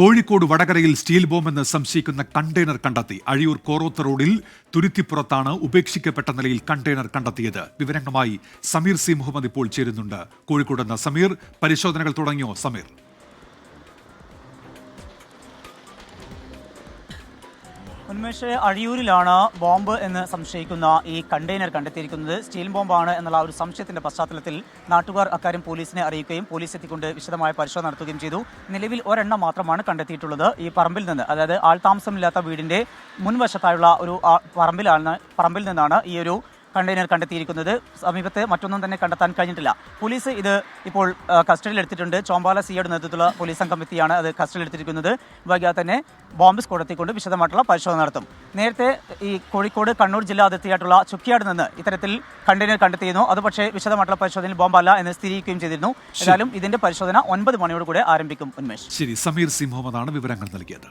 കോഴിക്കോട് വടകരയിൽ സ്റ്റീൽ ബോംബെന്ന് സംശയിക്കുന്ന കണ്ടെയ്നർ കണ്ടെത്തി. അഴിയൂർ കോറോത്ത് റോഡിൽ തുരുത്തിപ്പുറത്താണ് ഉപേക്ഷിക്കപ്പെട്ട നിലയിൽ കണ്ടെയ്നർ കണ്ടെത്തിയത്. വിവരങ്ങളുമായി സമീർ സി മുഹമ്മദ് ഇപ്പോൾ ചേരുന്നുണ്ട്. കോഴിക്കോട് നിന്ന് സമീർ, പരിശോധനകൾ തുടങ്ങിയോ? സമീർ, ഉന്മേഷ്, അഴിയൂരിലാണ് ബോംബ് എന്ന് സംശയിക്കുന്ന ഈ കണ്ടെയ്നർ കണ്ടെത്തിയിരിക്കുന്നത്. സ്റ്റീൽ ബോംബാണ് എന്നുള്ള ഒരു സംശയത്തിന്റെ പശ്ചാത്തലത്തിൽ നാട്ടുകാർ അക്കാര്യം പോലീസിനെ അറിയിക്കുകയും പോലീസ് എത്തിക്കൊണ്ട് വിശദമായ പരിശോധന നടത്തുകയും ചെയ്തു. നിലവിൽ ഒരെണ്ണം മാത്രമാണ് കണ്ടെത്തിയിട്ടുള്ളത്. ഈ പറമ്പിൽ നിന്ന്, അതായത് ആൾതാമസമില്ലാത്ത വീടിന്റെ മുൻവശത്തായുള്ള ഒരു പറമ്പിൽ നിന്നാണ് ഈ ഒരു കണ്ടെയ്നർ കണ്ടെത്തിയിരിക്കുന്നത്. സമീപത്ത് മറ്റൊന്നും തന്നെ കണ്ടെത്താൻ കഴിഞ്ഞിട്ടില്ല. പോലീസ് ഇത് ഇപ്പോൾ കസ്റ്റഡിയിലെടുത്തിട്ടുണ്ട്. ചോമ്പാല സിയുടെ നേതൃത്വത്തിലുള്ള പോലീസ് സംഘം എത്തിയാണ് അത് കസ്റ്റഡിയിലെടുത്തിരിക്കുന്നത്. വൈകാതെ തന്നെ ബോംബ് സ്ക്വാഡ് എത്തിക്കൊണ്ട് വിശദമായിട്ടുള്ള പരിശോധന നടത്തും. നേരത്തെ ഈ കോഴിക്കോട് കണ്ണൂർ ജില്ലാ അതിർത്തിയായിട്ടുള്ള ചുക്കിയാട് നിന്ന് ഇത്തരത്തിൽ കണ്ടെയ്നർ കണ്ടെത്തിയിരുന്നു. അത് പക്ഷേ വിശദമായിട്ടുള്ള പരിശോധനയിൽ ബോംബല്ല എന്ന് സ്ഥിരീകരിക്കുകയും ചെയ്തിരുന്നു. ഏതായാലും ഇതിന്റെ പരിശോധന 9 മണിയോട് കൂടെ ആരംഭിക്കും. ഉന്മേഷ്, ശരി. സമീർ സി മുഹമ്മദാണ് വിവരങ്ങൾ നൽകിയത്.